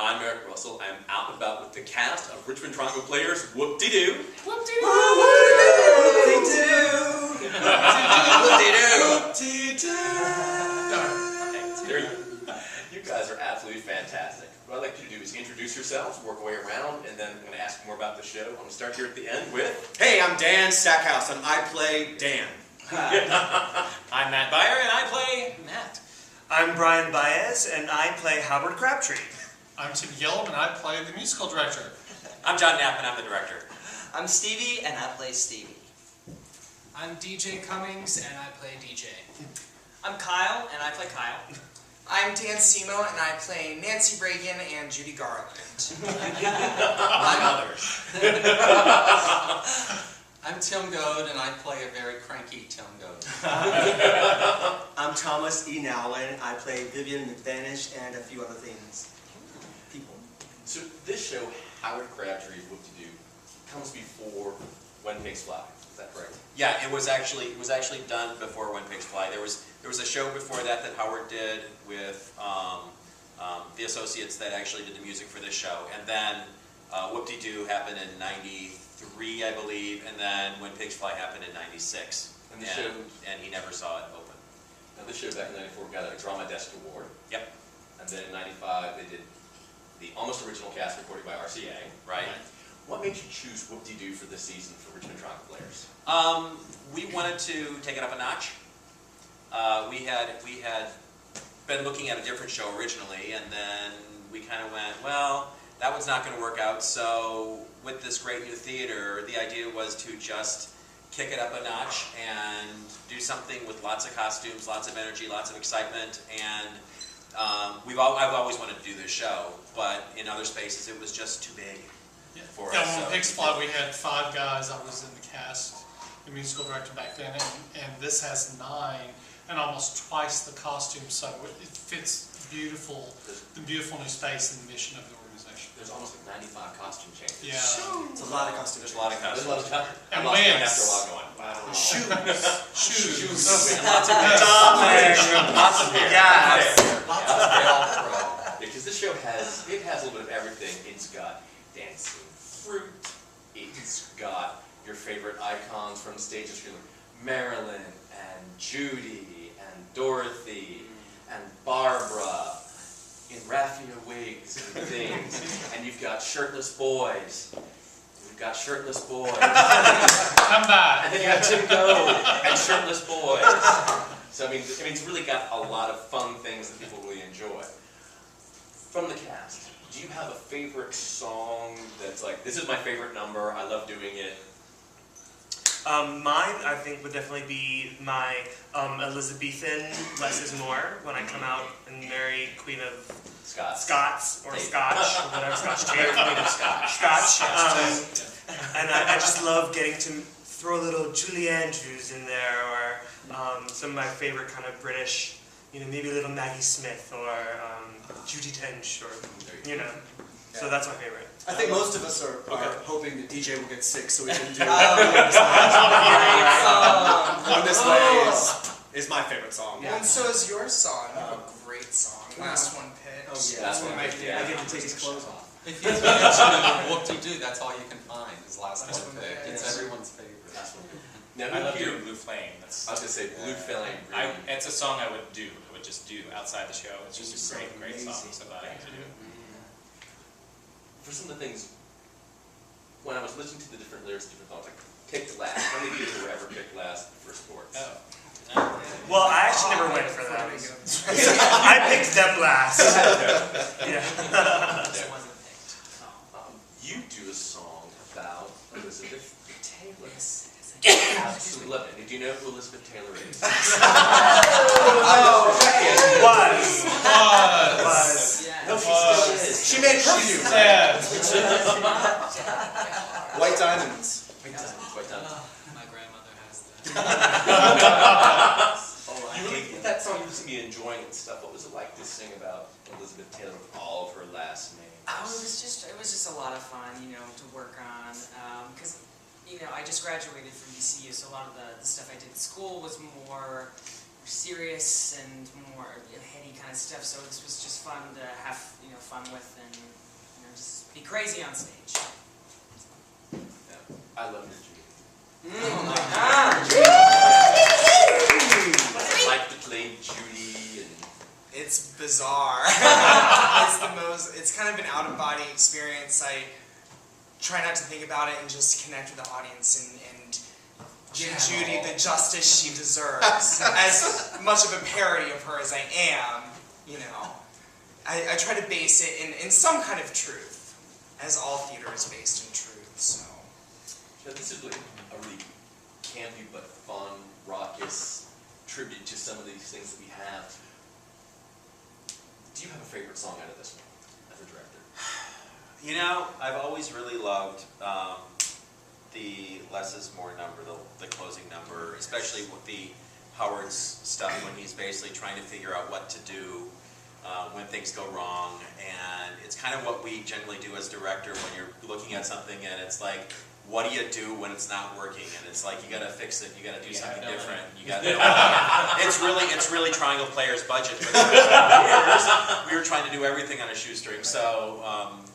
I'm Eric Russell. I'm out and about with the cast of Richmond Triangle players, Whoop-DEE-DOO. Whoop-DEE-DOO! Whoop-DEE-DOO! Whoop-DEE-DOO! You guys are absolutely fantastic. What I'd like you to do is introduce yourselves, work our way around, and then I'm going to ask more about the show. I'm going to start here at the end with... Hey, I'm Dan Stackhouse, and I play Dan. I'm Matt Beyer, and I play Matt. I'm Brian Baez, and I play Howard Crabtree. I'm Tim Gillham, and I play the musical director. I'm John Knapp, and I'm the director. I'm Stevie, and I play Stevie. I'm DJ Cummings, and I play DJ. I'm Kyle, and I play Kyle. I'm Dan Cimo, and I play Nancy Reagan and Judy Garland. My mother. I'm Tim Goad, and I play a very cranky Tim Goad. I'm Thomas E. Nowlin. I play Vivian McVanish and a few other things. People. So this show, Howard Crabtree, Whoop-DEE-DOO, comes before When Pigs Fly. Is that correct? Yeah, it was actually done before When Pigs Fly. There was a show before that Howard did with the associates that actually did the music for this show, and then Whoop-DEE-DOO happened in '93, I believe, and then When Pigs Fly happened in '96. And the show, and he never saw it open. now this show back in '94 got a Drama Desk Award. Yep. And then in '95 they did the almost original cast recorded by RCA. Right. What made you choose Whoop-DEE-DOO for this season for Richmond Triangle players? We wanted to take it up a notch. We had been looking at a different show originally, and then we kind of went, well, that one's not going to work out. So with this great new theater, the idea was to just kick it up a notch and do something with lots of costumes, lots of energy, lots of excitement, and I've always wanted to do this show, but in other spaces it was just too big for us. When So Pigs Fly, we had 5 guys. I was in the cast, the musical director back then, and this has 9, and almost twice the costume, so it fits the beautiful new space and the mission of the organization. There's almost like 95 costume changes. Yeah. It's a lot of costumes. There's a lot of There's costumes. a lot of time. And I lost count wigs. after a while going, wow. Shoes. Lots of hair. Lots of hair. Yes. Lots of hair. Because this show has a little bit of everything. It's got dancing fruit. It's got your favorite icons from the stage of screen, Marilyn and Judy and Dorothy and Barbara in raffia wigs and things. And you've got shirtless boys. We've got shirtless boys. Come back. And then you have Tim Goad and shirtless boys. So I mean, it's really got a lot of fun things that people really enjoy. From the cast, do you have a favorite song that's like, this is my favorite number, I love doing it? Mine, I think, would definitely be my Elizabethan "Less Is More" when I come out and marry Queen of Scots or Scotch or whatever Scotch tape. Queen of Scotch. Scotch. And I just love getting to throw a little Julie Andrews in there, or some of my favorite kind of British, maybe a little Maggie Smith or Judi Dench, or So that's my favorite. I think most of us are hoping that DJ will get sick so we can do On This Way is my favorite song. Well, and so is your song. You have a great song. Last one picked. Oh, yeah. That's one I of my get to take his clothes off. If you mention Whoop-DEE-DOO, that's all you can find is last one pick. It's everyone's favorite. Last one. Now, I love here, doing Blue Flame. I was going to say Blue Flame. It's a song I would do. I would just do outside the show. It's just a great song. So glad I get to do it. For some of the things, when I was listening to the different lyrics, different songs, like picked last. How many people were ever picked last for sports? Oh. Well, I actually never went for that. I picked them last. Yeah. You do a song about Elizabeth Taylor. Absolutely love it. Did you know who Elizabeth Taylor is? Was. No, she still is. She made perfume. White diamonds. White diamonds. My grandmother has that. You really, with that song, you seem to be enjoying it and stuff. What was it like to sing about Elizabeth Taylor with all of her last names? Oh, it was just a lot of fun, to work on, because, I just graduated from ECU, so a lot of the stuff I did at school was more serious and more heady kind of stuff. So this was just fun to have fun with and just be crazy on stage. Yeah. I love your Judy. Oh my God! What's it like to play Judy? And It's bizarre. It's kind of an out-of-body experience. I try not to think about it and just connect with the audience and give Judy the justice she deserves. As much of a parody of her as I am, I try to base it in some kind of truth, as all theater is based in truth, so. this is really a really campy but fun, raucous tribute to some of these things that we have. Do you have a favorite song out of this one, as a director? I've always really loved the less is more number, the closing number, especially with the Howard's stuff when he's basically trying to figure out what to do when things go wrong. And it's kind of what we generally do as director when you're looking at something and it's like, what do you do when it's not working? And it's like, you gotta fix it, you gotta do something different. You gotta it's really Triangle Player's budget. For years, we were trying to do everything on a shoestring. So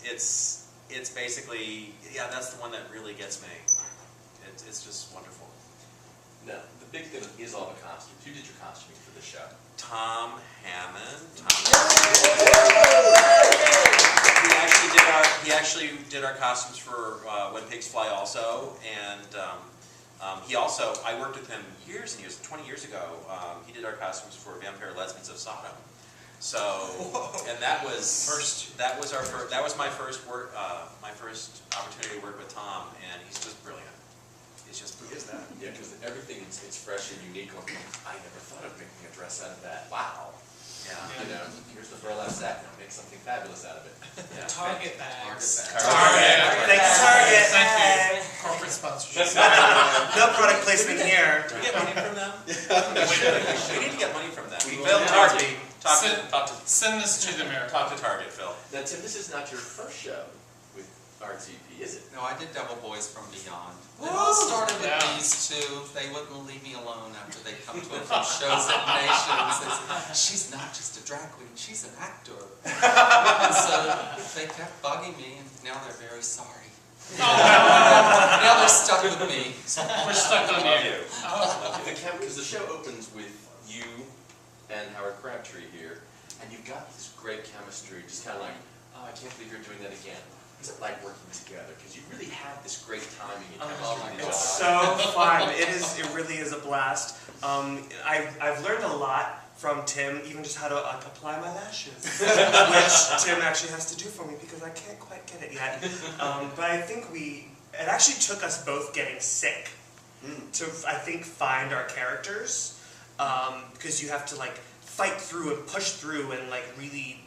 it's basically, that's the one that really gets me. It's just wonderful. Now, the big thing is all the costumes. Who did your costuming for this show? Tom Hammond. He actually did our costumes for When Pigs Fly also, and he also, I worked with him years and years, 20 years ago. He did our costumes for Vampire Lesbians of Sodom. So, and that was my first opportunity to work with Tom, and he's just brilliant. He is that. Yeah, because everything it's fresh and unique. I never thought of making a dress out of that. Wow. Yeah. Here's the burlap sack. Now make something fabulous out of it. Yeah. Target bags. Target. Thank you, Target. Thank you. Corporate sponsorship. No product placement here. Do we get money from them? We need to get money from them. Phil, Target. Send this to the America. Talk to Target, Phil. Now, Tim, this is not your first show with RTP, is it? No, I did Devil Boys from Beyond. It all started with these two. They wouldn't leave me alone after they come to a few shows at Nations. They said, she's not just a drag queen, she's an actor. And so they kept bugging me, and now they're very sorry. Now they're stuck with me. We're stuck on you. Because the show opens with you and Howard Crabtree here, and you've got this great chemistry, just kind of like, oh, I can't believe you're doing that again. What's it like working together? Because you really have this great timing and chemistry with each It's other. so fun. It really is a blast. I've learned a lot from Tim, even just how to apply my lashes, which Tim actually has to do for me because I can't quite get it yet. But I think it actually took us both getting sick to, I think, find our characters, because you have to like fight through and push through and like really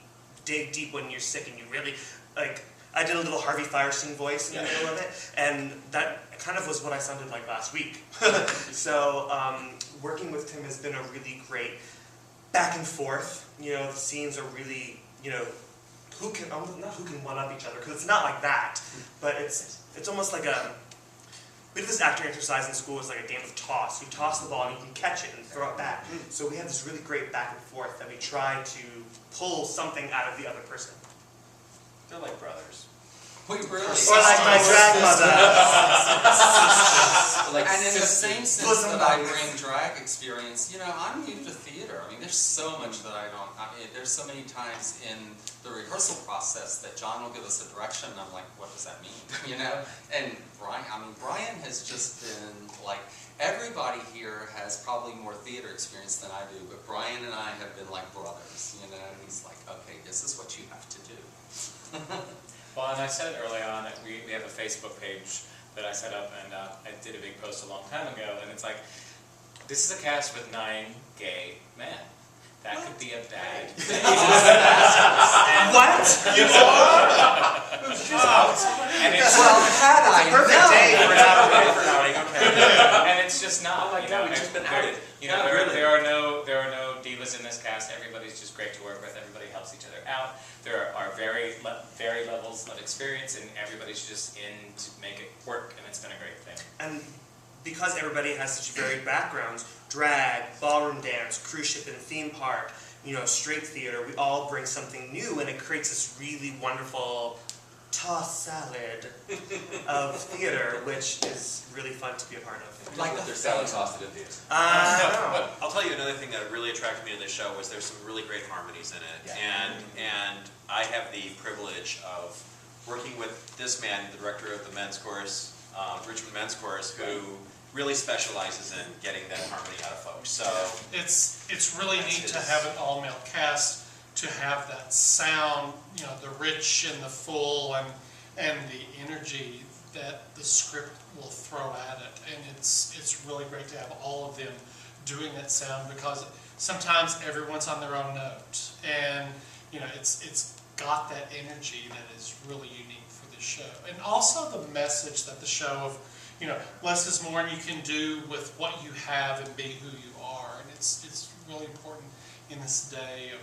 dig deep when you're sick, and you really like. I did a little Harvey Fierstein voice in the middle of it, and that kind of was what I sounded like last week. So working with Tim has been a really great back and forth. The scenes are really, who can one up each other, because it's not like that, but it's almost like we did this acting exercise in school. It's like a game of toss. You toss the ball and you can catch it and throw it back. So we have this really great back and forth that we try to pull something out of the other person. They're like brothers. We really Or like my grandmother. And in the same sense that I bring drag experience, I'm new to theater. I mean, there's so much that there's so many times in the rehearsal process that John will give us a direction, and I'm like, what does that mean? And Brian has just been like, everybody here has probably more theater experience than I do, but Brian and I have been like brothers, and he's like, okay, this is what you have to do. Well, and I said early on that we have a Facebook page that I set up, and I did a big post a long time ago, and it's like, this is a cast with 9 gay men. That could be a bad thing. What? You are? And it's had I Perfect day for an outing. Okay. and it's just not. We've just been outed. There are no divas in this cast. Everybody's just great to work with. Everybody helps each other out. There are varied levels of experience, and everybody's just in to make it work, and it's been a great thing. And because everybody has such varied backgrounds, drag, ballroom dance, cruise ship and theme park, straight theater, we all bring something new, and it creates this really wonderful tossed salad of theater, which is really fun to be a part of. Like that there's salad tossed at the theater. But I'll tell you another thing that really attracted me to this show was there's some really great harmonies in it, and I have the privilege of working with this man, the director of the men's chorus, Richmond Men's Chorus, who really specializes in getting that harmony out of folks. So It's really neat to have an all-male cast, to have that sound, the rich and the full and the energy that the script will throw at it. And it's really great to have all of them doing that sound, because sometimes everyone's on their own note. And it's got that energy that is really unique for this show. And also the message that the show of, less is more, and you can do with what you have and be who you are. And it's really important in this day of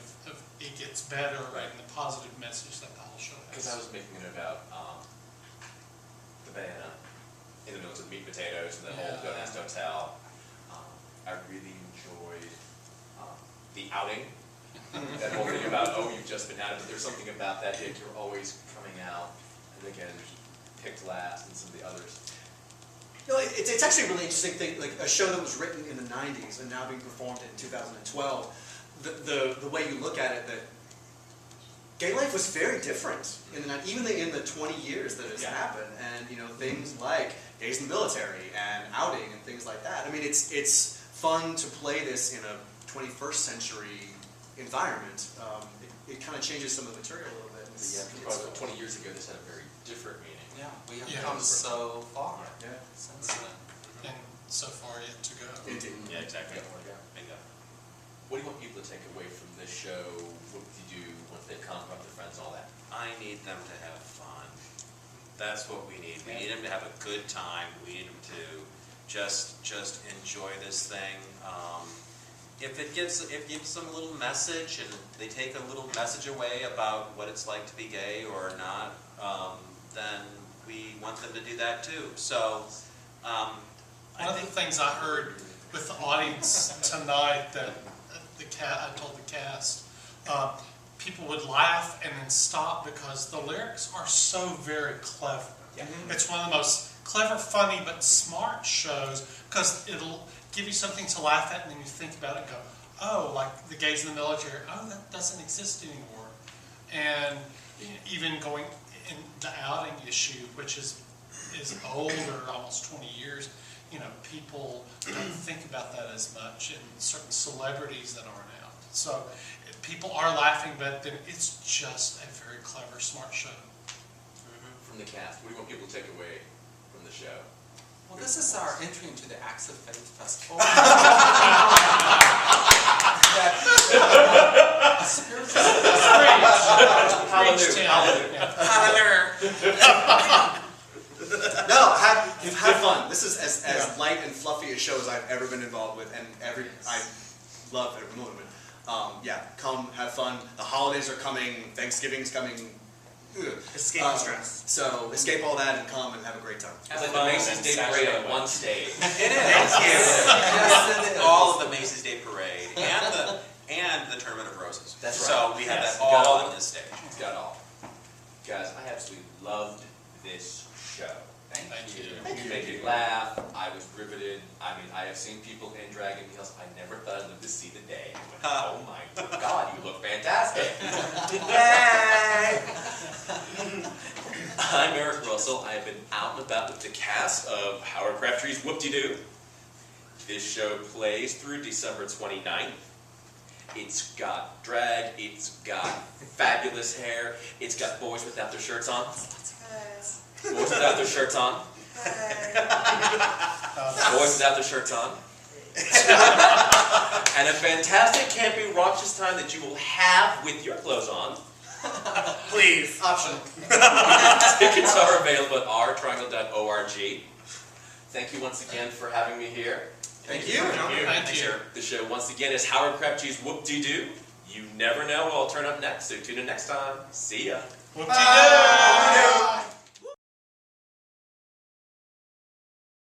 it gets better, and the positive message that the whole show has. Because I was making it about the banana in the middle of meat and potatoes and the whole Don't Ask, Don't Tell. I really enjoyed the outing. That whole thing about, you've just been outed, but there's something about that, you're always coming out, and again, picked last, and some of the others. It's actually a really interesting thing, like a show that was written in the 90s and now being performed in 2012. The way you look at it, that gay life was very different even in the 20 years that it's happened, and things like gays in the military and outing and things like that. I mean, it's fun to play this in a 21st century environment. It kind of changes some of the material a little bit. Probably 20 years ago, this had a very different meaning. Yeah, we have come so far since then. And so far yet to go. Indeed. yeah, exactly. Bingo. What do you want people to take away from this show? What do you do once they've come, brought their friends, all that? I need them to have fun. That's what we need. We need them to have a good time. We need them to just enjoy this thing. If it gives them a little message, and they take a little message away about what it's like to be gay or not, then we want them to do that too. So, One of the things I heard with the audience tonight that I told the cast, people would laugh and then stop because the lyrics are so very clever. It's one of the most clever, funny, but smart shows, because it'll give you something to laugh at, and then you think about it and go, like the gays in the military, that doesn't exist anymore. And even going in the outing issue, which is older, almost 20 years, people don't think about that as much, and certain celebrities that aren't out. So people are laughing, but then it's just a very clever, smart show. From the cast, what do you want people to take away from the show? Well, this is our entry into the Acts of Faith Festival. A spiritual Hallelujah. No, have fun. This is as light and fluffy a show as I've ever been involved with, and I love every moment of it. Come, have fun. The holidays are coming. Thanksgiving's coming. Escape the stress. So escape all that and come and have a great time. It's like the Macy's Day Parade on one stage. it is. All of the Macy's Day Parade and the Tournament of Roses. That's right. So we have Yes. that all on this stage. It's got all. Guys, I absolutely loved this show. Thank you. You made me laugh. I was riveted. I mean, I have seen people in drag and heels. I never thought I'd live to see the day. I went, oh my God, you look fantastic. Yay! I'm Eric Russell. I've been out and about with the cast of Howard Crabtree's Whoop-DEE-DOO. This show plays through December 29th. It's got drag, it's got fabulous hair, it's got boys without their shirts on. Boys without their shirts on. Boys without their shirts on. And a fantastic campy raucous time that you will have with your clothes on. Please. Optional. Tickets are available at rtriangle.org. Thank you once again for having me here. Thank you. Thank you. The show once again is Howard Crabtree's Whoop-DEE-DOO. You never know what will turn up next, so tune in next time. See ya. Whoop-dee-doo!